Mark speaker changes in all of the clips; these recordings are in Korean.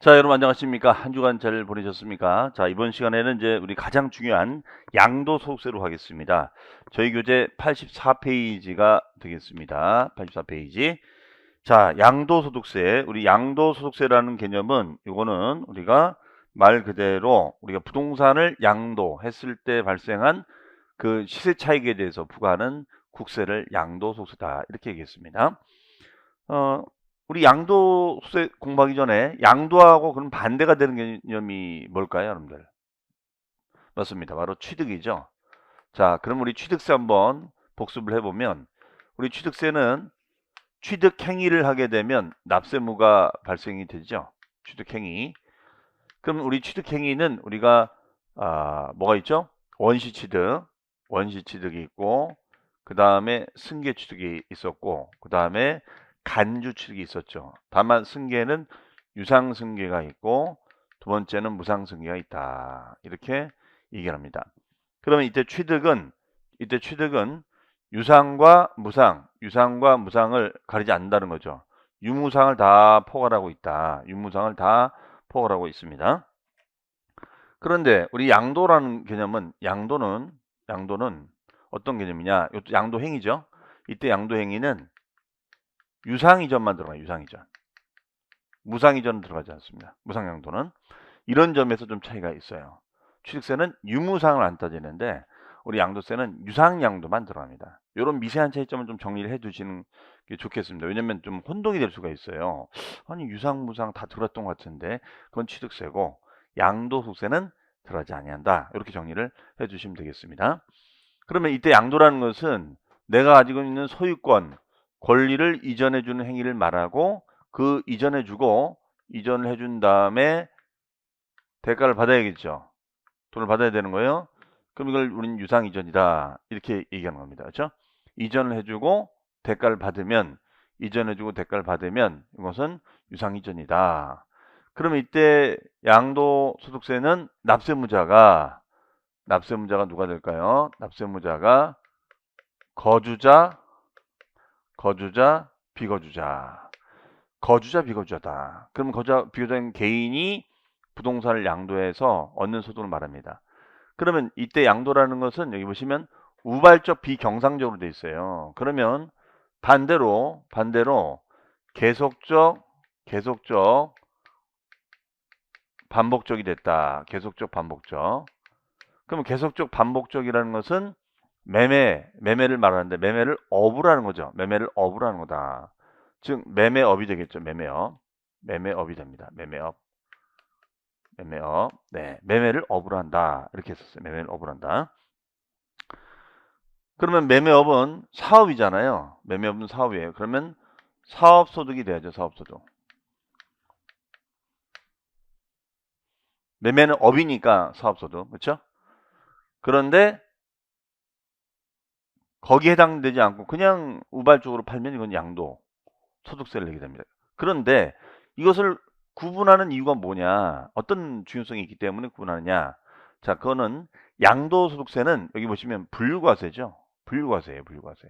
Speaker 1: 자, 여러분 안녕하십니까? 한 주간 잘 보내셨습니까? 자, 이번 시간에는 이제 우리 가장 중요한 양도소득세로 하겠습니다. 저희 교재 84페이지가 되겠습니다. 84페이지. 자, 양도소득세. 우리 양도소득세라는 개념은 이거는 우리가 말 그대로 우리가 부동산을 양도했을 때 발생한 그 시세 차익에 대해서 부과하는 국세를 양도소득세다. 이렇게 얘기했습니다. 어, 우리 양도세 공부하기 전에 양도하고 그럼 반대가 되는 개념이 뭘까요, 여러분들? 맞습니다. 바로 취득이죠. 자, 그럼 우리 취득세 한번 복습을 해보면 우리 취득세는 취득 행위를 하게 되면 납세무가 발생이 되죠. 취득 행위. 그럼 우리 취득 행위는 우리가 뭐가 있죠? 원시 취득, 원시 취득이 있고 그 다음에 승계 취득이 있었고 그 다음에 간주 취득이 있었죠. 다만 승계는 유상 승계가 있고 두 번째는 무상 승계가 있다. 이렇게 얘기합니다. 그러면 이때 취득은 유상과 무상을 가리지 않는다는 거죠. 유무상을 다 포괄하고 있다. 유무상을 다 포괄하고 있습니다. 그런데 우리 양도라는 개념은 양도는 어떤 개념이냐? 이것도 양도행위죠. 이때 양도행위는 유상이전만 들어가요. 유상이전. 무상이전은 들어가지 않습니다. 무상양도는. 이런 점에서 좀 차이가 있어요. 취득세는 유무상을 안 따지는데 우리 양도세는 유상양도만 들어갑니다. 이런 미세한 차이점을 좀 정리를 해두시는 게 좋겠습니다. 왜냐하면 좀 혼동이 될 수가 있어요. 아니 유상, 무상 다 들었던 것 같은데 그건 취득세고 양도소득세는 들어가지 아니한다. 이렇게 정리를 해주시면 되겠습니다. 그러면 이때 양도라는 것은 내가 가지고 있는 소유권, 권리를 이전해주는 행위를 말하고 그 이전을 해준 다음에 대가를 받아야겠죠. 돈을 받아야 되는 거예요. 그럼 이걸 우리는 유상 이전이다. 이렇게 얘기하는 겁니다. 그렇죠? 이전을 해주고 대가를 받으면 이전해주고 대가를 받으면 이것은 유상 이전이다. 그러면 이때 양도소득세는 납세무자가 누가 될까요? 납세무자가 거주자, 비거주자. 거주자, 비거주자다. 그럼 거주자, 비거주자인 개인이 부동산을 양도해서 얻는 소득을 말합니다. 그러면 이때 양도라는 것은 여기 보시면 우발적 비경상적으로 돼 있어요. 그러면 반대로 계속적 반복적이 됐다. 계속적 반복적. 그러면 계속적 반복적이라는 것은 매매를 말하는데 매매를 업으라는 거죠. 매매를 업으로 하는 거다. 즉 매매업이 되겠죠. 매매업이 됩니다. 매매업. 네, 매매를 업으로 한다. 이렇게 했었어요. 매매를 업으로 한다. 그러면 매매업은 사업이잖아요. 매매업은 사업이에요. 그러면 사업소득이 돼야죠. 사업소득. 매매는 업이니까 사업소득. 그렇죠? 그런데 거기에 해당되지 않고 그냥 우발적으로 팔면 이건 양도 소득세를 내게 됩니다. 그런데 이것을 구분하는 이유가 뭐냐? 어떤 중요성이 있기 때문에 구분하느냐? 자, 그거는 양도소득세는 여기 보시면 분류과세죠. 분류과세예요. 분류과세.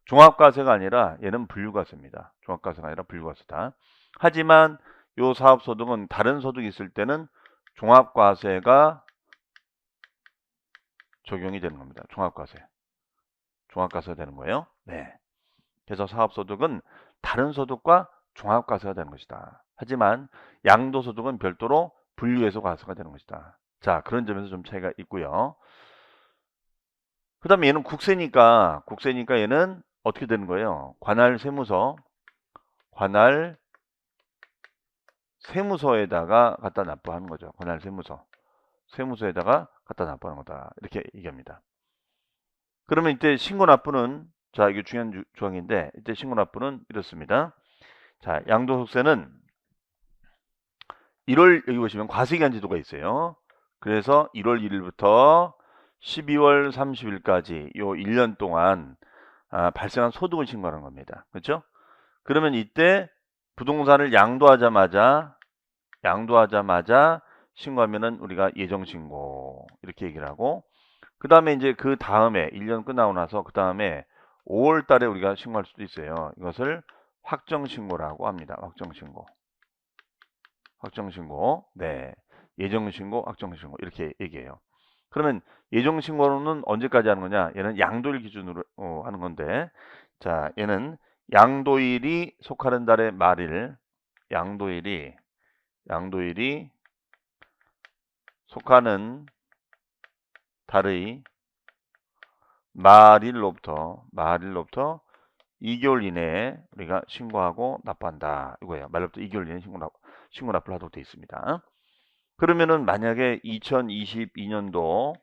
Speaker 1: 종합과세가 아니라 얘는 분류과세입니다. 종합과세가 아니라 분류과세다. 하지만 요 사업소득은 다른 소득이 있을 때는 종합과세가 적용이 되는 겁니다. 종합과세가 되는 거예요. 네. 그래서 사업소득은 다른 소득과 종합과세가 되는 것이다. 하지만 양도소득은 별도로 분류해서 과세가 되는 것이다. 자, 그런 점에서 좀 차이가 있고요. 그 다음에 얘는 국세니까 얘는 어떻게 되는 거예요? 관할 세무서에다가 갖다 납부하는 거죠. 관할 세무서에다가 갖다 납부하는 거다. 이렇게 얘기합니다. 그러면 이때 신고 납부는 자, 이게 중요한 조항인데 이때 신고 납부는 이렇습니다. 자, 양도소득세는 1월 여기 보시면 과세기한 제도가 있어요. 그래서 1월 1일부터 12월 30일까지 요 1년 동안 발생한 소득을 신고하는 겁니다. 그렇죠? 그러면 이때 부동산을 양도하자마자 신고하면은 우리가 예정신고 이렇게 얘기를 하고 그 다음에 이제 그 다음에 1년 끝나고 나서 그 다음에 5월 달에 우리가 신고할 수도 있어요. 이것을 확정신고라고 합니다. 확정신고. 네. 예정신고, 확정신고. 이렇게 얘기해요. 그러면 예정신고는 언제까지 하는 거냐? 얘는 양도일 기준으로 하는 건데, 자, 얘는 양도일이 속하는 달의 말일, 양도일이 속하는 달의 말일로부터 2개월 이내에 우리가 신고하고 납부한다. 이거예요. 말로부터 2개월 이내에 신고 납부를 하도록 되어 있습니다. 그러면은 만약에 2022년도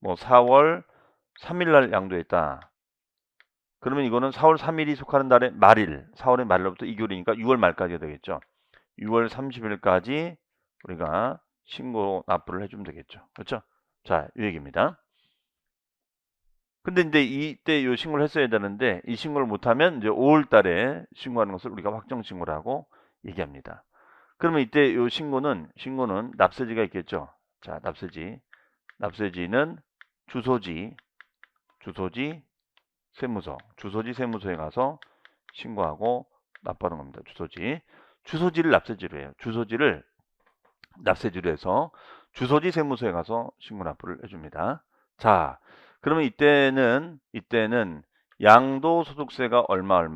Speaker 1: 뭐 4월 3일 날 양도했다. 그러면 이거는 4월 3일이 속하는 달의 말일, 4월의 말로부터 2개월이니까 6월 말까지가 되겠죠. 6월 30일까지 우리가 신고 납부를 해주면 되겠죠. 그렇죠? 자, 이 얘기입니다. 근데 이제 이때 요 신고를 했어야 되는데 이 신고를 못하면 이제 5월 달에 신고하는 것을 우리가 확정 신고라고 얘기합니다. 그러면 이때 요 신고는 납세지가 있겠죠. 자, 납세지는 주소지 세무서에 가서 신고하고 납부하는 겁니다. 주소지를 납세지로 해요. 주소지를 납세지로 해서 주소지 세무서에 가서 신고 납부를 해줍니다. 자, 그러면 이때는 양도소득세가 얼마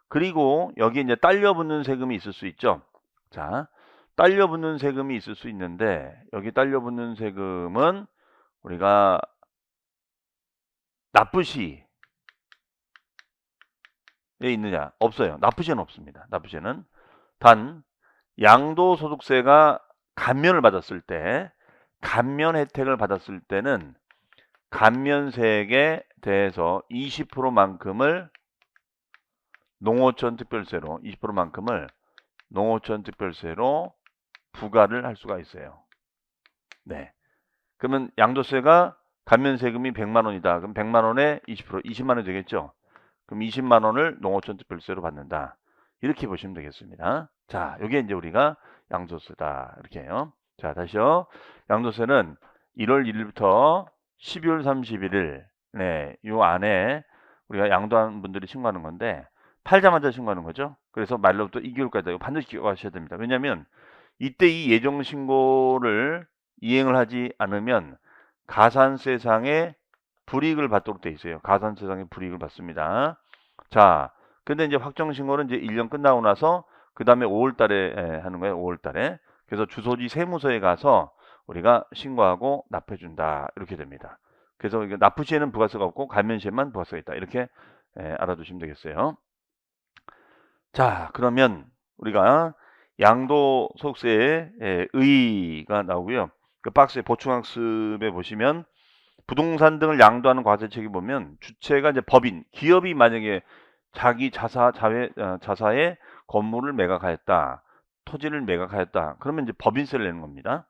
Speaker 1: 그리고 여기 이제 딸려 붙는 세금이 있을 수 있죠. 자, 딸려 붙는 세금이 있을 수 있는데 여기 딸려 붙는 세금은 우리가 납부시에 있느냐? 없어요. 납부시에는 없습니다. 납부시에는 단 양도소득세가 감면을 받았을 때, 감면 혜택을 받았을 때는 감면세액에 대해서 20%만큼을 농어촌 특별세로 20%만큼을 농어촌 특별세로 부과를 할 수가 있어요. 네. 그러면 양도세가 감면세금이 100만 원이다. 그럼 100만 원에 20% 20만 원이 되겠죠. 그럼 20만 원을 농어촌 특별세로 받는다. 이렇게 보시면 되겠습니다. 자, 여기에 이제 우리가 양도세다. 이렇게 해요. 자, 다시요. 양도세는 1월 1일부터 12월 31일, 네, 요 안에 우리가 양도한 분들이 신고하는 건데, 팔자마자 신고하는 거죠. 그래서 말로부터 2개월까지 이거 반드시 기억하셔야 됩니다. 왜냐하면 이때 이 예정 신고를 이행을 하지 않으면 가산세상의 불이익을 받도록 돼 있어요. 가산세상의 불이익을 받습니다. 자, 근데 이제 확정 신고는 이제 1년 끝나고 나서 그 다음에 5월 달에 하는 거예요. 5월 달에. 그래서 주소지 세무서에 가서 우리가 신고하고 납부해 준다. 이렇게 됩니다. 그래서 납부 시에는 부가세가 없고 감면 시에만 부가세가 있다. 이렇게 알아두시면 되겠어요. 자, 그러면 우리가 양도소득세의 의의가 나오고요. 그 박스에 보충학습에 보시면 부동산 등을 양도하는 과세책에 보면 주체가 이제 법인, 기업이 만약에 자기 자사의 건물을 매각하였다, 토지를 매각하였다, 그러면 이제 법인세를 내는 겁니다.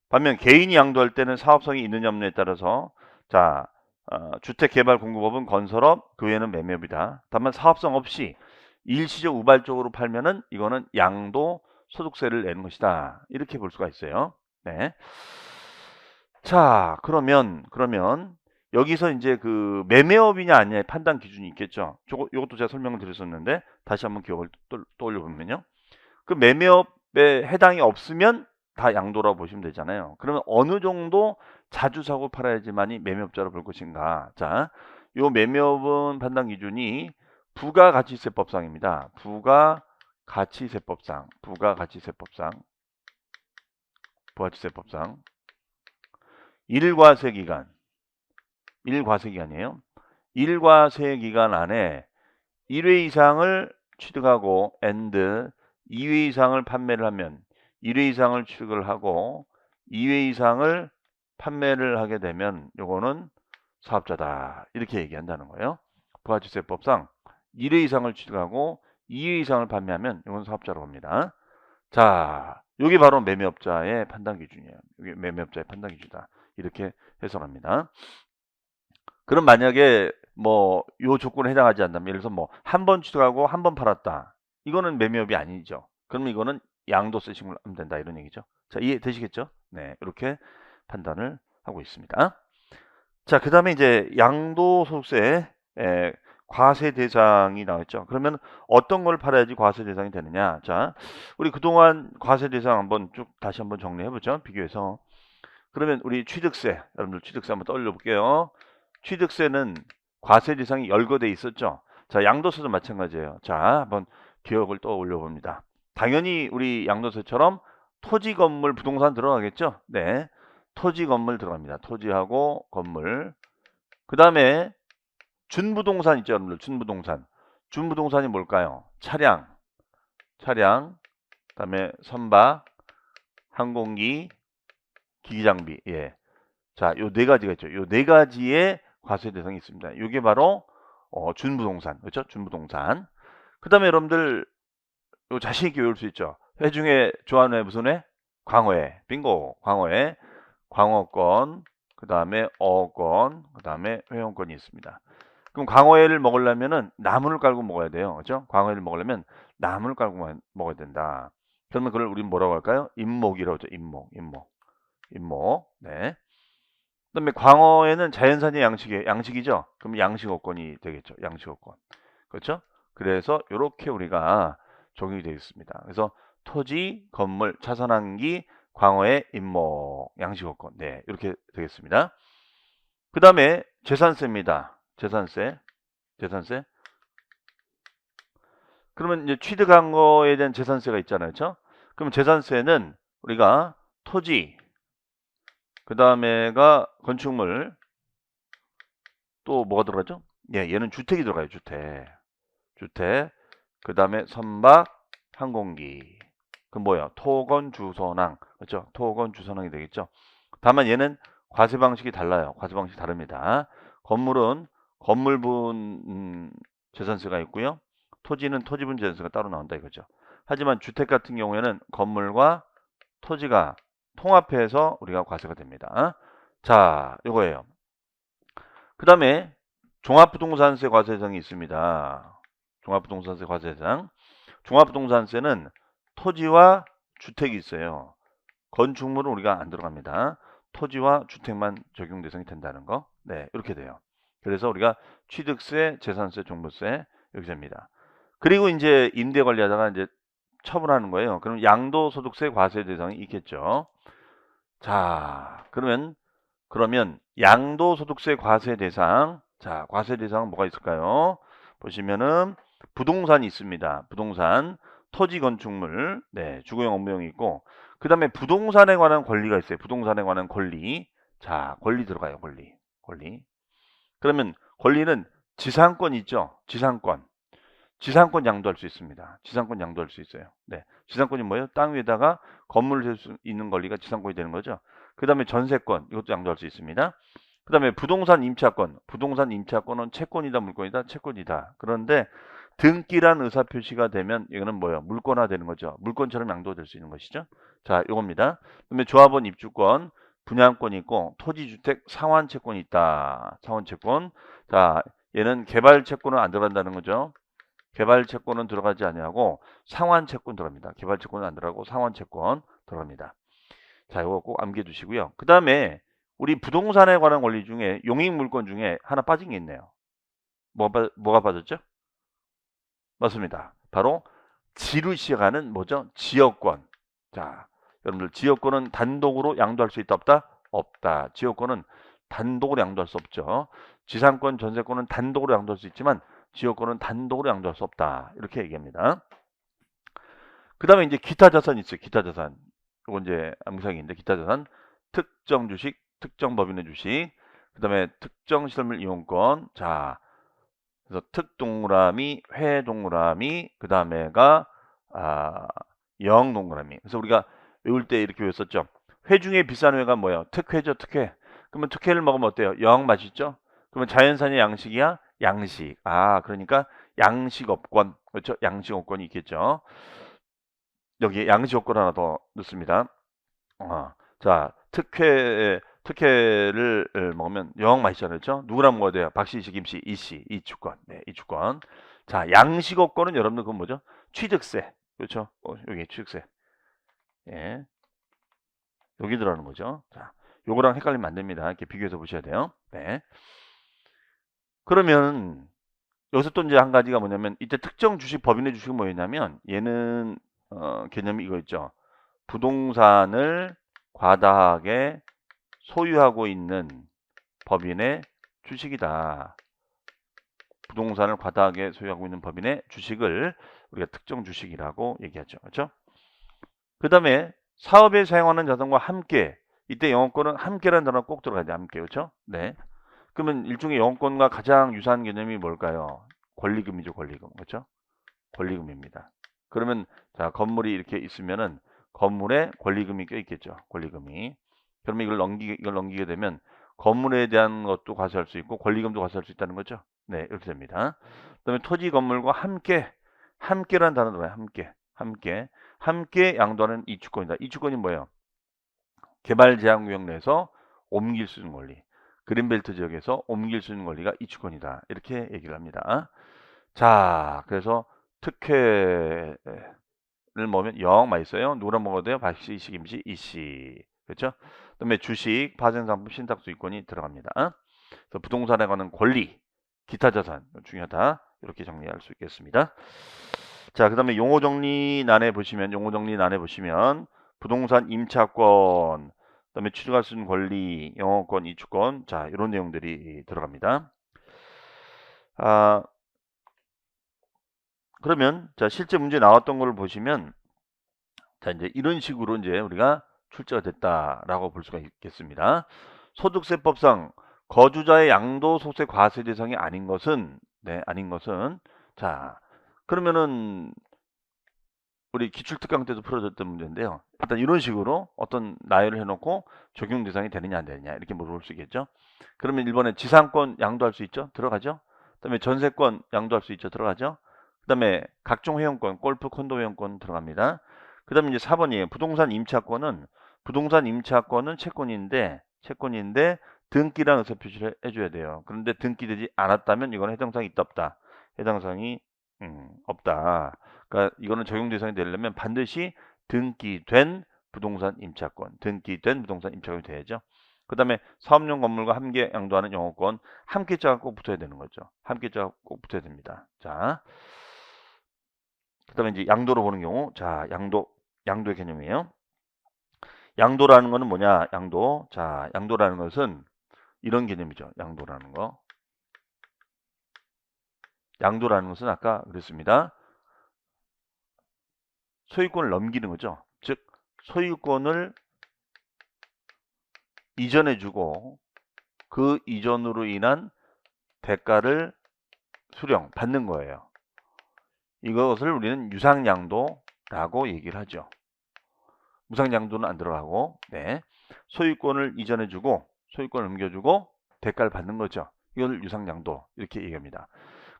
Speaker 1: 반면 개인이 양도할 때는 사업성이 있느냐 없느냐에 따라서 자, 주택개발공급업은 건설업, 그 외에는 매매업이다. 다만 사업성 없이 일시적 우발적으로 팔면은 이거는 양도 소득세를 내는 것이다. 이렇게 볼 수가 있어요. 네. 자, 그러면 여기서 이제 그 매매업이냐 아니냐의 판단 기준이 있겠죠. 요것도 제가 설명을 드렸었는데 다시 한번 기억을 떠올려 보면요. 그 매매업에 해당이 없으면 다 양도라고 보시면 되잖아요. 그러면 어느 정도 자주 사고 팔아야지만이 매매업자로 볼 것인가. 자, 요 매매업은 판단 기준이 부가가치세법상입니다. 부가가치세법상. 일과세기간이에요. 일과세기간 안에 1회 이상을 취득하고 and 2회 이상을 판매를 하면 1회 이상을 취득을 하고 2회 이상을 판매를 하게 되면 요거는 사업자다. 이렇게 얘기한다는 거예요. 부가가치세법상 1회 이상을 취득하고 2회 이상을 판매하면 이건 사업자로 합니다. 자, 여기 바로 매매업자의 판단 기준이에요. 여기 매매업자의 판단 기준이다. 이렇게 해석합니다. 그럼 만약에 뭐 요 조건에 해당하지 않다면 예를 들어서 뭐 한 번 취득하고 한 번 팔았다. 이거는 매매업이 아니죠. 그럼 이거는 양도세 신고를 하면 된다 이런 얘기죠. 자, 이해되시겠죠? 네, 이렇게 판단을 하고 있습니다. 자, 그 다음에 이제 양도소득세 과세 대상이 나왔죠. 그러면 어떤 걸 팔아야지 과세 대상이 되느냐? 자, 우리 그동안 과세 대상 한번 쭉 다시 한번 정리해 보죠. 비교해서. 그러면 우리 취득세, 여러분들 취득세 한번 떠올려 볼게요. 취득세는 과세 대상이 열거돼 있었죠. 자, 양도세도 마찬가지예요. 자, 한번 기억을 떠올려 봅니다. 당연히 우리 양도세처럼 토지, 건물, 부동산 들어가겠죠? 네. 토지, 건물 들어갑니다. 토지하고 건물. 그 다음에 준부동산 있죠, 여러분들. 준부동산. 준부동산이 뭘까요? 차량, 그다음에 선박, 항공기, 기기장비. 예. 자, 요 네 가지가 있죠. 요 네 가지의 과세 대상이 있습니다. 이게 바로 준부동산, 그렇죠? 준부동산. 그다음에 여러분들 요 자신 있게 외울 수 있죠. 회 중에 좋아하는 회 무슨 회? 광어회. 빙고. 광어회. 광어권, 그다음에 어권, 그다음에 회원권이 있습니다. 그럼 광어회를 먹으려면은 나무를 깔고 먹어야 돼요. 그렇죠? 광어회를 먹으려면 나무를 깔고 먹어야 된다. 그러면 그걸 우리 뭐라고 할까요? 임목이라고 하죠. 임목. 네. 그다음에 광어에는 자연산의 양식이죠. 그럼 양식어권이 되겠죠. 양식어권. 그렇죠? 그래서 이렇게 우리가 적용이 되어 있습니다. 그래서 토지, 건물, 차선항기, 광어의 임목, 양식어권. 네, 이렇게 되겠습니다. 그 다음에 재산세입니다. 재산세. 그러면 이제 취득한 거에 대한 재산세가 있잖아요. 그렇죠? 그럼 재산세는 우리가 토지, 그 다음에가 건축물, 또 뭐가 들어가죠? 예, 얘는 주택이 들어가요. 주택. 그 다음에 선박, 항공기. 그 뭐야? 토건, 주선항. 그렇죠? 토건, 주선항이 되겠죠? 다만 얘는 과세 방식이 달라요. 과세 방식이 다릅니다. 건물은 건물분 재산세가 있고요. 토지는 토지분 재산세가 따로 나온다 이거죠. 하지만 주택 같은 경우에는 건물과 토지가 통합해서 우리가 과세가 됩니다. 자, 이거예요. 그 다음에 종합부동산세 과세 대상이 있습니다. 종합부동산세 과세 대상. 종합부동산세는 토지와 주택이 있어요. 건축물은 우리가 안 들어갑니다. 토지와 주택만 적용 대상이 된다는 거. 네, 이렇게 돼요. 그래서 우리가 취득세, 재산세, 종부세 이렇게 됩니다. 그리고 이제 임대 관리하다가 이제 처분하는 거예요. 그럼 양도소득세 과세 대상이 있겠죠. 자, 그러면 양도소득세 과세 대상. 자, 과세 대상은 뭐가 있을까요? 보시면은 부동산이 있습니다. 부동산, 토지, 건축물, 네, 주거용, 업무용이 있고, 그 다음에 부동산에 관한 권리가 있어요. 부동산에 관한 권리. 자, 권리 들어가요. 권리. 그러면 권리는 지상권 있죠. 지상권 양도할 수 있습니다. 지상권 양도할 수 있어요. 네. 지상권이 뭐예요? 땅 위에다가 건물을 셀 수 있는 권리가 지상권이 되는 거죠. 그 다음에 전세권, 이것도 양도할 수 있습니다. 그 다음에 부동산 임차권은 채권이다, 물권이다, 채권이다. 그런데 등기란 의사표시가 되면 이거는 뭐예요? 물권화 되는 거죠. 물권처럼 양도될 수 있는 것이죠. 자, 이겁니다. 그다음에 조합원 입주권, 분양권이 있고 토지주택 상환채권이 있다. 상환채권. 자, 얘는 개발채권은 안 들어간다는 거죠. 개발채권은 들어가지 아니하고 상환채권 들어갑니다. 개발채권은 안 들어가고 상환채권 들어갑니다. 자, 이거 꼭 암기해 두시고요. 그 다음에 우리 부동산에 관한 권리 중에 용익물권 중에 하나 빠진 게 있네요. 뭐가 빠졌죠? 맞습니다. 바로 지로 시작하는 뭐죠? 지역권. 자, 여러분들 지역권은 단독으로 양도할 수 있다 없다? 없다. 지역권은 단독으로 양도할 수 없죠. 지상권, 전세권은 단독으로 양도할 수 있지만 지역권은 단독으로 양도할 수 없다. 이렇게 얘기합니다. 그 다음에 이제 기타 자산이 있어요. 기타 자산. 이건 이제 암기사항인데 기타 자산. 특정 주식, 특정 법인의 주식. 그 다음에 특정 시설물 이용권. 자, 그래서 특동그라미, 회동그라미, 그 다음에가 영동그라미. 그래서 우리가 외울 때 이렇게 외웠었죠. 회 중에 비싼 회가 뭐예요? 특회죠, 특회. 그러면 특회를 먹으면 어때요? 영 맛있죠? 그러면 자연산의 양식이야? 양식. 그러니까 양식업권. 그렇죠? 양식업권이 있겠죠. 여기 양식업권 하나 더 넣습니다. 자, 특혜를 먹으면 영 맛있잖아요. 그렇죠? 누구랑 먹어야 돼요? 박씨, 김씨, 이씨, 이주권. 네, 이주권. 자, 양식업권은 여러분들 그건 뭐죠? 취득세. 그렇죠? 여기 취득세. 예. 여기 들어가는 거죠. 자, 요거랑 헷갈리면 안 됩니다. 이렇게 비교해서 보셔야 돼요. 네. 그러면 여기서 또 이제 한 가지가 뭐냐면 이때 특정 주식 법인의 주식은 뭐였냐면 얘는 개념이 이거 있죠. 부동산을 과다하게 소유하고 있는 법인의 주식이다. 부동산을 과다하게 소유하고 있는 법인의 주식을 우리가 특정 주식이라고 얘기하죠. 그렇죠? 그 다음에 사업에 사용하는 자산과 함께, 이때 영업권은 함께라는 단어가 꼭 들어가야 돼. 함께. 그렇죠? 네. 그러면 일종의 영업권과 가장 유사한 개념이 뭘까요? 권리금이죠. 권리금. 그렇죠? 권리금입니다. 그러면 자, 건물이 이렇게 있으면은 건물에 권리금이 껴 있겠죠. 권리금이. 그러면 이걸 넘기게 되면 건물에 대한 것도 과세할 수 있고 권리금도 과세할 수 있다는 거죠. 네, 이렇게 됩니다. 그다음에 토지 건물과 함께라는 단어 들어요. 함께 양도하는 이주권이다. 이주권이 뭐예요? 개발 제한 구역 내에서 옮길 수 있는 권리. 그린벨트 지역에서 옮길 수 있는 권리가 이주권이다. 이렇게 얘기를 합니다. 자, 그래서 특혜를 먹으면 0 맛있어요. 누구랑 먹어도 돼요? 박씨, 시김씨, 이씨. 그렇죠? 그다음에 주식, 파생상품, 신탁수익권이 들어갑니다. 그래서 부동산에 관한 권리, 기타 자산 중요하다. 이렇게 정리할 수 있겠습니다. 자, 그다음에 용어정리란에 보시면 부동산 임차권, 그다음에 취득할 수 있는 권리, 영업권, 이주권, 자 이런 내용들이 들어갑니다. 그러면 자 실제 문제 나왔던 걸 보시면 자 이제 이런 식으로 이제 우리가 출제가 됐다라고 볼 수가 있겠습니다. 소득세법상 거주자의 양도소득세 과세 대상이 아닌 것은 자 그러면은 우리 기출특강 때도 풀어줬던 문제인데요. 일단 이런 식으로 어떤 나열을 해놓고 적용 대상이 되느냐 안 되느냐 이렇게 물어볼 수 있겠죠. 그러면 1번에 지상권 양도할 수 있죠. 들어가죠. 그다음에 전세권 양도할 수 있죠. 들어가죠. 그다음에 각종 회원권, 골프, 콘도 회원권 들어갑니다. 그다음에 이제 4번이에요. 부동산 임차권은 채권인데 등기랑 의사 표시를 해줘야 돼요. 그런데 등기되지 않았다면 이건 해당사항이 있다 없다. 해당사항이 없다. 그러니까 이거는 적용 대상이 되려면 반드시 등기된 부동산 임차권이 돼야죠. 그 다음에 사업용 건물과 함께 양도하는 영업권, 함께자가 꼭 붙어야 되는 거죠. 함께자가 꼭 붙어야 됩니다. 자, 그 다음에 이제 양도로 보는 경우, 자, 양도의 개념이에요. 양도라는 거는 뭐냐? 자, 양도라는 것은 이런 개념이죠. 양도라는 것은 아까 그랬습니다. 소유권을 넘기는 거죠. 즉, 소유권을 이전해주고 그 이전으로 인한 대가를 받는 거예요. 이것을 우리는 유상양도라고 얘기를 하죠. 무상양도는 안 들어가고, 네. 소유권을 넘겨주고 대가를 받는 거죠. 이걸 유상양도 이렇게 얘기합니다.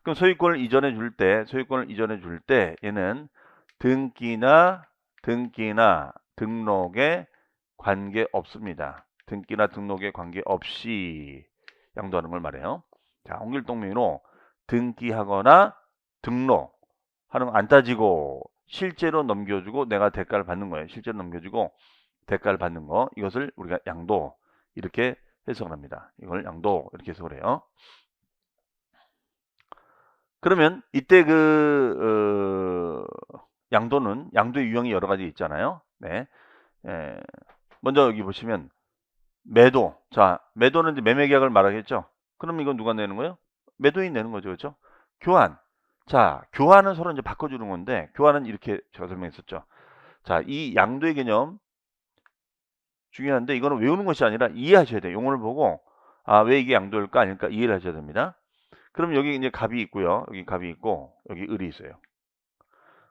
Speaker 1: 그럼 소유권을 이전해 줄 때 얘는 등기나 등록에 관계 없습니다. 등기나 등록에 관계없이 양도하는 걸 말해요. 자, 홍길동명의로 등기하거나 등록하는 거 안 따지고 실제로 넘겨주고 내가 대가를 받는 거예요. 실제로 넘겨주고 대가를 받는 거. 이것을 우리가 양도 이렇게 해석을 합니다. 이걸 양도 이렇게 해석을 해요. 그러면 이때 양도의 유형이 여러 가지 있잖아요. 네. 먼저 여기 보시면 매도. 자, 매도는 이제 매매 계약을 말하겠죠. 그럼 이건 누가 내는 거예요? 매도인이 내는 거죠. 그렇죠? 교환. 자, 교환은 서로 이제 바꿔주는 건데 교환은 이렇게 제가 설명했었죠. 자, 이 양도의 개념 중요한데 이거는 외우는 것이 아니라 이해하셔야 돼요. 용어를 보고 왜 이게 양도일까 아닐까 이해를 하셔야 됩니다. 그럼 여기 이제 갑이 있고요. 여기 갑이 있고 여기 을이 있어요.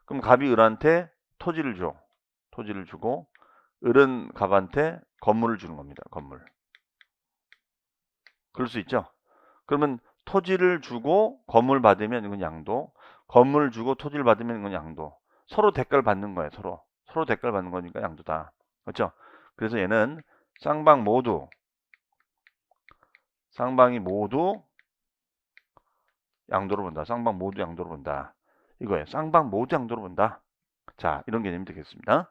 Speaker 1: 그럼 갑이 을한테 토지를 주고 을은 갑한테 건물을 주는 겁니다. 건물. 그럴 수 있죠. 그러면 토지를 주고 건물 받으면 이건 양도. 건물을 주고 토지를 받으면 이건 양도. 서로 대가를 받는 거예요. 서로 대가를 받는 거니까 양도다. 그렇죠? 그래서 얘는 쌍방이 모두 양도로 본다. 쌍방 모두 양도로 본다. 이거예요. 쌍방 모두 양도로 본다. 자, 이런 개념이 되겠습니다.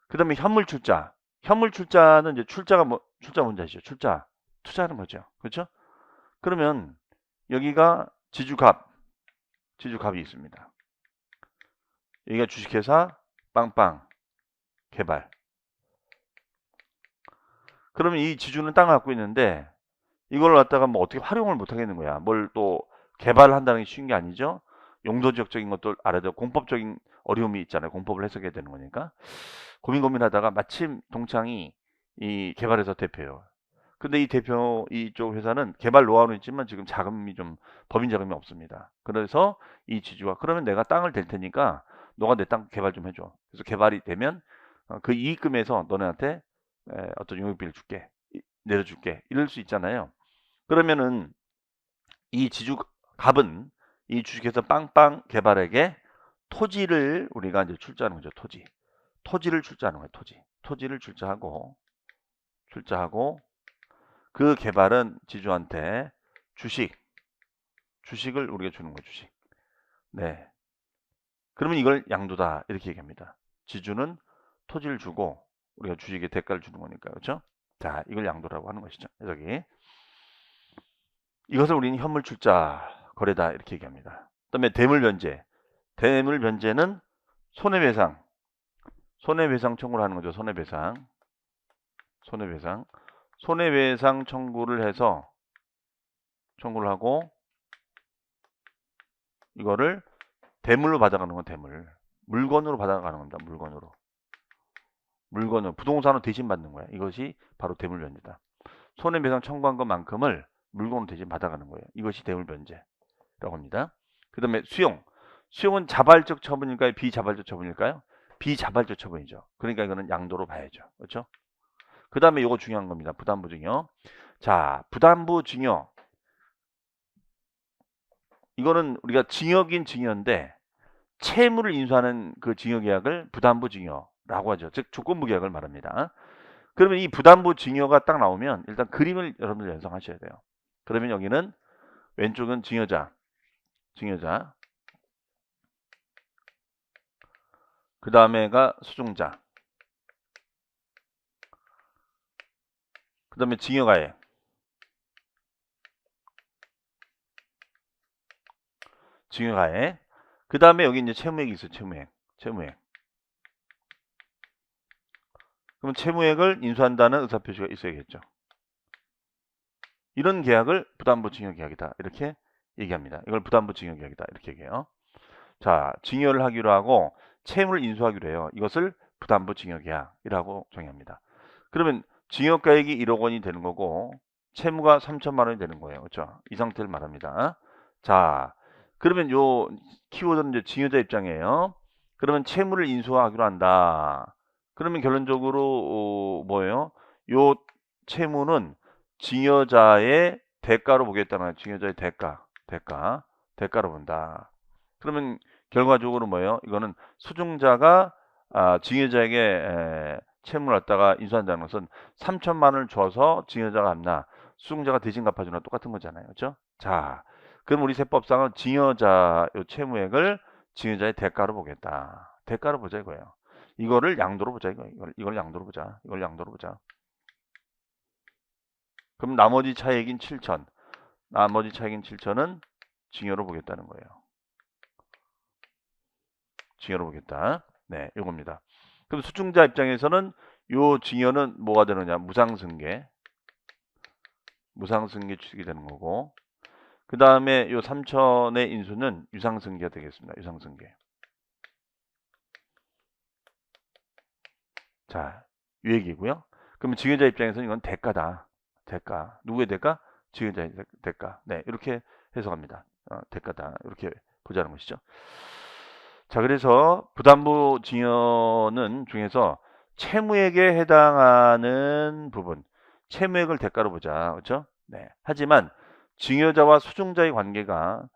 Speaker 1: 그 다음에 현물출자. 현물출자는 이제 출자 뭔지 아시죠? 출자. 투자하는 거죠. 그렇죠? 그러면 여기가 지주값이 있습니다. 여기가 주식회사 빵빵 개발. 그러면 이 지주는 땅을 갖고 있는데 이걸 갖다가 뭐 어떻게 활용을 못 하겠는 거야. 뭘 또 개발을 한다는 게 쉬운 게 아니죠. 용도 지역적인 것도 알아야 되고 공법적인 어려움이 있잖아요. 공법을 해석해야 되는 거니까. 고민하다가 마침 동창이 이 개발회사 대표예요. 근데 이 대표 이쪽 회사는 개발 노하우는 있지만 지금 자금이 좀 법인 자금이 없습니다. 그래서 이 지주가 그러면 내가 땅을 댈 테니까 너가 내 땅 개발 좀 해줘. 그래서 개발이 되면 그 이익금에서 너네한테 어떤 용역비를 줄게, 내려줄게 이럴 수 있잖아요. 그러면은 이 지주갑은 이 주식회사 빵빵 개발에게 토지를 우리가 이제 출자하는 거죠. 토지를 출자하는 거예요. 토지를 출자하고 그 개발은 지주한테 주식을 우리가 주는 거예요. 주식. 네. 그러면 이걸 양도다 이렇게 얘기합니다. 지주는 토지를 주고 우리가 주식의 대가를 주는 거니까 그렇죠? 자, 이걸 양도라고 하는 것이죠. 여기 이것을 우리는 현물 출자 거래다 이렇게 얘기합니다. 그다음에 대물변제. 대물변제는 손해배상 청구를 하는 거죠. 손해배상 청구를 해서 청구를 하고 이거를 대물로 받아가는 건 대물. 물건으로 받아가는 겁니다. 물건으로 부동산으로 대신 받는 거야. 이것이 바로 대물변제다. 손해배상 청구한 것만큼을 물건으로 대신 받아가는 거예요. 이것이 대물변제라고 합니다. 그 다음에 수용은 자발적 처분일까요? 비자발적 처분일까요? 비자발적 처분이죠. 그러니까 이거는 양도로 봐야죠. 그렇죠? 그 다음에 이거 중요한 겁니다. 부담부 증여. 자, 부담부 증여. 이거는 우리가 증여긴 증여인데 채무를 인수하는 그 증여계약을 부담부 증여라고 하죠. 즉 조건부 계약을 말합니다. 그러면 이 부담부 증여가 딱 나오면 일단 그림을 여러분들 연상하셔야 돼요. 그러면 여기는 왼쪽은 증여자 그 다음에가 수증자 그 다음에 증여가액 그 다음에 여기 이제 채무액이 있어요. 채무액 그럼 채무액을 인수한다는 의사표시가 있어야겠죠. 이런 계약을 부담부 증여 계약이다 이렇게 얘기합니다. 이걸 부담부 증여 계약이다 이렇게 얘기해요. 자, 증여를 하기로 하고 채무를 인수하기로 해요. 이것을 부담부 증여 계약이라고 정의합니다. 그러면 증여가액이 1억 원이 되는 거고 채무가 3천만 원이 되는 거예요. 그렇죠? 이 상태를 말합니다. 자, 그러면 요 키워드는 이제 증여자 입장이에요. 그러면 채무를 인수하기로 한다. 그러면 결론적으로 뭐예요? 요 채무는 증여자의 대가로 보겠다는 거예요. 증여자의 대가로 본다. 그러면 결과적으로 뭐예요? 이거는 수증자가 증여자에게 채무를 갖다가 인수한다는 것은 3천만 원을 줘서 증여자가 갚나 수증자가 대신 갚아주나 똑같은 거잖아요. 그렇죠? 자, 그럼 우리 세법상은 증여자 요 채무액을 증여자의 대가로 보겠다. 대가로 보자 이거예요. 이거를 양도로 보자 이거예요. 이걸 양도로 보자. 그럼 나머지 차액인 7천. 나머지 차액인 7천은 증여로 보겠다는 거예요. 증여로 보겠다. 네, 이겁니다. 그럼 수증자 입장에서는 요 증여는 뭐가 되느냐? 무상승계 취득이 되는 거고 그 다음에 요 3천의 인수는 유상승계가 되겠습니다. 유상승계. 자, 이 얘기고요. 그러면 증여자 입장에서는 이건 대가다. 대가. 누구의 대가? 증여자의 대가. 네, 이렇게 해석합니다. 대가다. 이렇게 보자는 것이죠. 자, 그래서 부담부 증여는 중에서 채무액에 해당하는 부분, 채무액을 대가로 보자. 그렇죠? 네. 하지만 증여자와 수증자의 관계가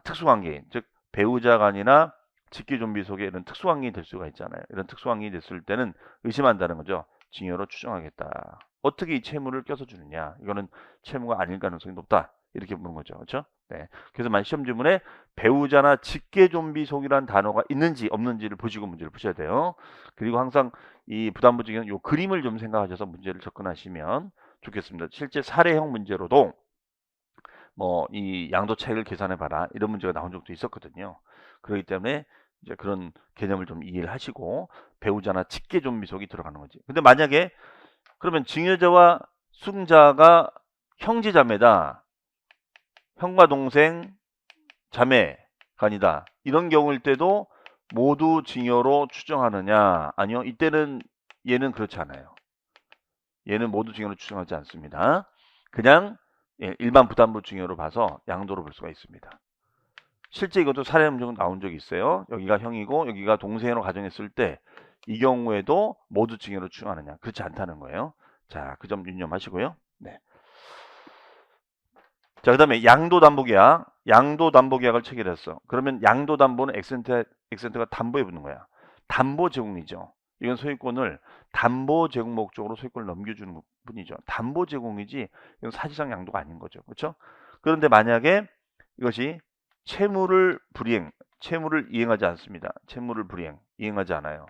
Speaker 1: 특수관계인, 즉 배우자 간이나 직계 좀비 속에 이런 특수관계이 될 수가 있잖아요. 이런 특수관계이 됐을 때는 의심한다는 거죠. 증여로 추정하겠다. 어떻게 이 채무를 껴서 주느냐? 이거는 채무가 아닐 가능성이 높다. 이렇게 보는 거죠. 그렇죠? 네. 그래서 만약 시험 지문에 배우자나 직계 좀비 속이라는 단어가 있는지 없는지를 보시고 문제를 푸셔야 돼요. 그리고 항상 이 부담부 증여는 요 그림을 좀 생각하셔서 문제를 접근하시면 좋겠습니다. 실제 사례형 문제로도 뭐 이 양도 차익을 계산해 봐라 이런 문제가 나온 적도 있었거든요. 그렇기 때문에 이제 그런 개념을 좀 이해를 하시고 배우자나 직계존비속이 들어가는 거지. 근데 만약에 그러면 증여자와 승자가 형제자매다. 형과 동생, 자매가 아니다. 이런 경우일 때도 모두 증여로 추정하느냐? 아니요. 이때는 얘는 그렇지 않아요. 얘는 모두 증여로 추정하지 않습니다. 그냥 일반 부담부 증여로 봐서 양도로 볼 수가 있습니다. 실제 이것도 사례 문제가 나온 적이 있어요. 여기가 형이고 여기가 동생으로 가정했을 때 이 경우에도 모두 증여로 추정하느냐? 그렇지 않다는 거예요. 자, 그 점 유념하시고요. 네. 자, 그 다음에 양도담보계약. 양도담보계약을 체결했어. 그러면 양도담보는 엑센트가 담보에 붙는 거야. 담보 제공이죠. 이건 소유권을 담보 제공 목적으로 소유권을 넘겨주는 뿐이죠. 담보 제공이지 이건 사실상 양도가 아닌 거죠. 그렇죠? 그런데 만약에 이것이 채무를 이행하지 않습니다. 채무를 이행하지 않아요.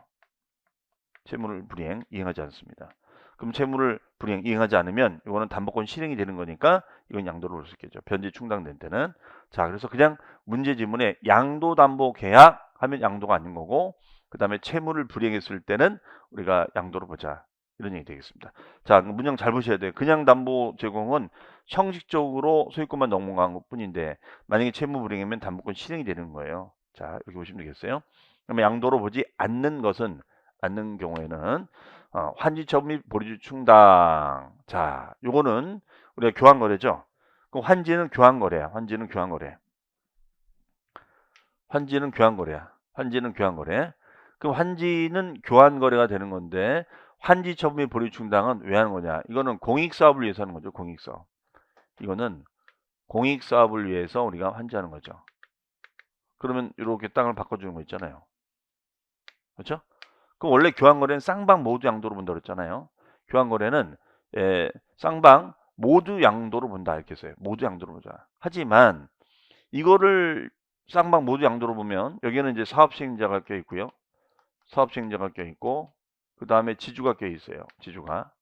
Speaker 1: 채무를 이행하지 않습니다. 그럼 채무를 이행하지 않으면 이거는 담보권 실행이 되는 거니까 이건 양도로 볼 수 있겠죠. 변제 충당된 때는. 자, 그래서 그냥 문제 지문에 양도담보 계약 하면 양도가 아닌 거고 그 다음에 채무를 불이행했을 때는 우리가 양도로 보자. 이런 얘기 되겠습니다. 자, 문장 잘 보셔야 돼요. 그냥 담보 제공은 형식적으로 소유권만 넘어간 것 뿐인데 만약에 채무 불이행이면 담보권 실행이 되는 거예요. 자, 이렇게 보시면 되겠어요. 그러면 양도로 보지 않는 경우에는 환지처분 및 보리주 충당. 자, 요거는 우리가 교환거래죠. 그럼 환지는 교환거래야. 환지는 교환거래. 그럼 환지는 교환거래가 되는 건데 환지처분 및 보리주 충당은 왜 하는 거냐? 이거는 공익사업을 위해서 하는 거죠. 공익사업. 이거는 공익사업을 위해서 우리가 환지하는 거죠. 그러면 이렇게 땅을 바꿔주는 거 있잖아요. 그렇죠? 그럼 원래 교환거래는 쌍방 모두 양도로 본다고 그랬잖아요. 교환거래는 쌍방 모두 양도로 본다 이렇게 했어요. 모두 양도로 보자. 하지만 이거를 쌍방 모두 양도로 보면 여기는 이제 사업시행자가 껴 있고요. 사업시행자가 껴 있고 그 다음에 지주가 껴 있어요. 지주가.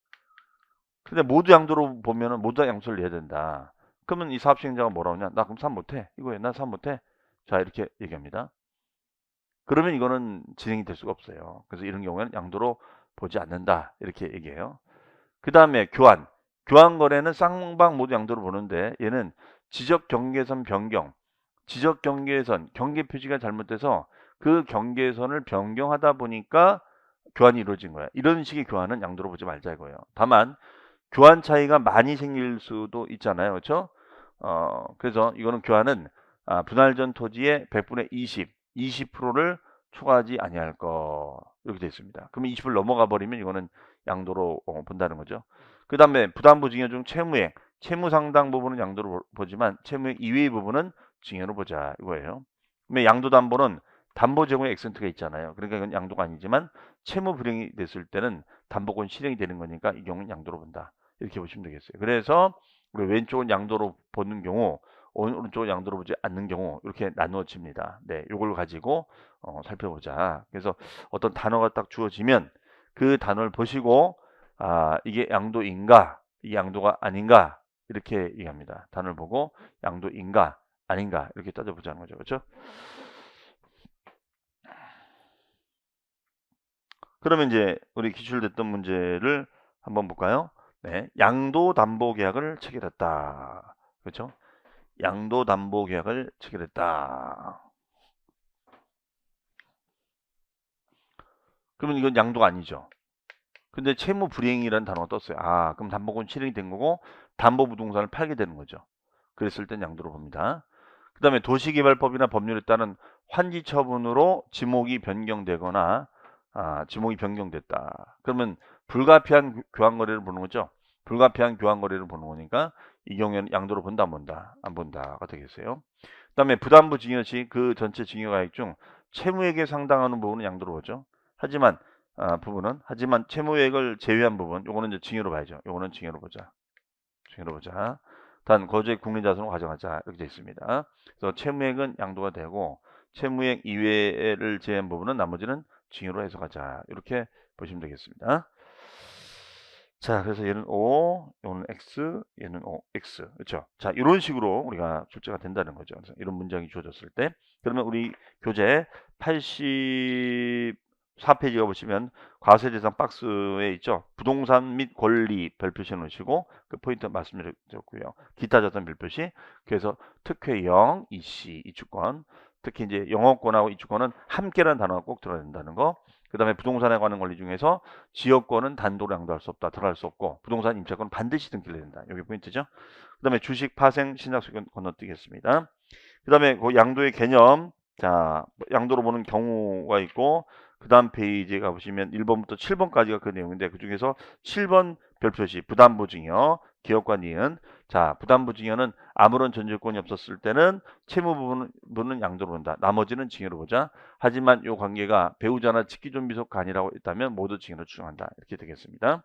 Speaker 1: 근데 모두 양도로 보면은 모두 다 양수를 내야 된다. 그러면 이 사업시행자가 뭐라고 하냐? 나 그럼 사업 못해. 이거예요. 나 사업 못해. 자, 이렇게 얘기합니다. 그러면 이거는 진행이 될 수가 없어요. 그래서 이런 경우에는 양도로 보지 않는다. 이렇게 얘기해요. 그 다음에 교환 거래는 쌍방 모두 양도로 보는데 얘는 지적 경계선 변경. 지적 경계선, 경계 표시가 잘못돼서 그 경계선을 변경하다 보니까 교환이 이루어진 거야. 이런 식의 교환은 양도로 보지 말자 이거예요. 다만 교환 차이가 많이 생길 수도 있잖아요. 그렇죠? 그래서 이거는 교환은 분할 전 토지의 100분의 20%를 초과하지 아니할 거 이렇게 되어 있습니다. 그러면 20을 넘어가 버리면 이거는 양도로 본다는 거죠. 그 다음에 부담부 증여 중 채무액, 채무 상당 부분은 양도로 보지만 채무액 이외의 부분은 증여로 보자 이거예요. 그러면 양도담보는 담보 제공의 엑센트가 있잖아요. 그러니까 이건 양도가 아니지만 채무 불이행이 됐을 때는 담보권 실행이 되는 거니까 이 경우는 양도로 본다. 이렇게 보시면 되겠어요. 그래서 우리 왼쪽은 양도로 보는 경우 오른쪽은 양도로 보지 않는 경우 이렇게 나누어집니다. 네, 이걸 가지고 살펴보자. 그래서 어떤 단어가 딱 주어지면 그 단어를 보시고 이게 양도인가, 이 양도가 아닌가 이렇게 얘기합니다. 단어를 보고 양도인가 아닌가 이렇게 따져보자는 거죠. 그렇죠? 그러면 이제 우리 기출됐던 문제를 한번 볼까요? 네, 양도담보계약을 체결했다. 그렇죠? 양도담보계약을 체결했다. 그러면 이건 양도가 아니죠. 근데 채무 불이행이라는 단어가 떴어요. 그럼 담보권 실행이 된 거고 담보부동산을 팔게 되는 거죠. 그랬을 땐 양도로 봅니다. 그 다음에 도시개발법이나 법률에 따른 환지 처분으로 지목이 변경되거나 지목이 변경됐다. 그러면 불가피한 교환거래를 보는 거죠. 불가피한 교환거래를 보는 거니까 이 경우에는 양도로 본다 안 본다? 안 본다가 되겠어요. 그 다음에 부담부 증여 시 그 전체 증여가액 중 채무액에 상당하는 부분은 양도로 보죠. 하지만 하지만 채무액을 제외한 부분 요거는 이제 증여로 봐야죠. 요거는 증여로 보자. 단 거주의 국민자산으로 가정하자 이렇게 되어 있습니다. 그래서 채무액은 양도가 되고 채무액 이외를 제외한 부분은 나머지는 증여로 해석하자 이렇게 보시면 되겠습니다. 자, 그래서 얘는 O, 얘는 X, 얘는 O, X. 그렇죠? 자, 이런 식으로 우리가 출제가 된다는 거죠. 그래서 이런 문장이 주어졌을 때, 그러면 우리 교재 84페이지가 보시면 과세대상 박스에 있죠. 부동산 및 권리 별표시 놓으시고 그 포인트 말씀드렸고요. 기타 자산 별표시. 그래서 특혜영, 이씨, 이주권. 특히 이제 영어권하고 이주권은 함께라는 단어가 꼭 들어야 된다는 거. 그 다음에 부동산에 관한 권리 중에서 지역권은 단독으로 양도할 수 없다. 들어갈 수 없고 부동산 임차권은 반드시 등기해야 된다. 여기 포인트죠. 그 다음에 주식 파생 신탁수 건너뛰겠습니다. 그 다음에 그 양도의 개념. 자, 양도로 보는 경우가 있고 그 다음 페이지에 가보시면 1번부터 7번까지가 그 내용인데 그 중에서 7번 별표시 부담보증여 기업과 니은. 자, 부담보증여는 아무런 전제권이 없었을 때는 채무 부분은 양도로 본다. 나머지는 징여로 보자. 하지만 이 관계가 배우자나 직기존비속 간이라고 있다면 모두 징여로 추정한다. 이렇게 되겠습니다.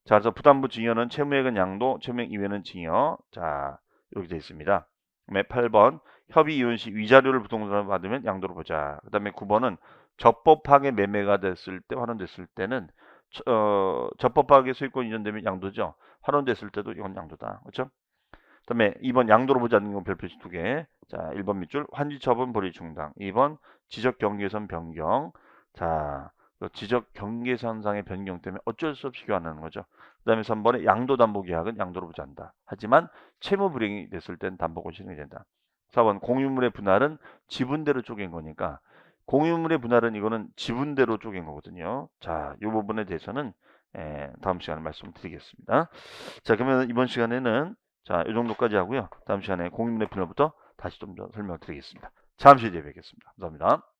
Speaker 1: 자, 그래서 부담부 징여는 채무액은 양도, 채무액 이외는 징여. 자, 이렇게 되어 있습니다. 그다음에 8번 협의 이혼 시 위자료를 부동산으로 받으면 양도로 보자. 그 다음에 9번은 적법하게 매매가 됐을 때 환원됐을 때는 적법하게 소유권 이전되면 양도죠. 환원됐을 때도 이건 양도다. 그렇죠? 그다음에 2번 양도로 보지 않는 건 별표시 2개. 자, 1번 밑줄 환지 처분 벌이 중단. 2번 지적 경계선 변경. 자, 지적 경계선상의 변경 때문에 어쩔 수 없이 교환하는 거죠. 그다음에 3번에 양도 담보 계약은 양도로 보지 않는다. 하지만 채무 불이행이 됐을 땐 담보가 실행이 된다. 4번 공유물의 분할은 지분대로 쪼갠 거니까 공유물의 분할은 이거는 지분대로 쪼갠 거거든요. 자, 이 부분에 대해서는 다음 시간에 말씀드리겠습니다. 자, 그러면 이번 시간에는 자, 이 정도까지 하고요. 다음 시간에 공유물의 분할부터 다시 좀 더 설명드리겠습니다. 잠시 뒤에 뵙겠습니다. 감사합니다.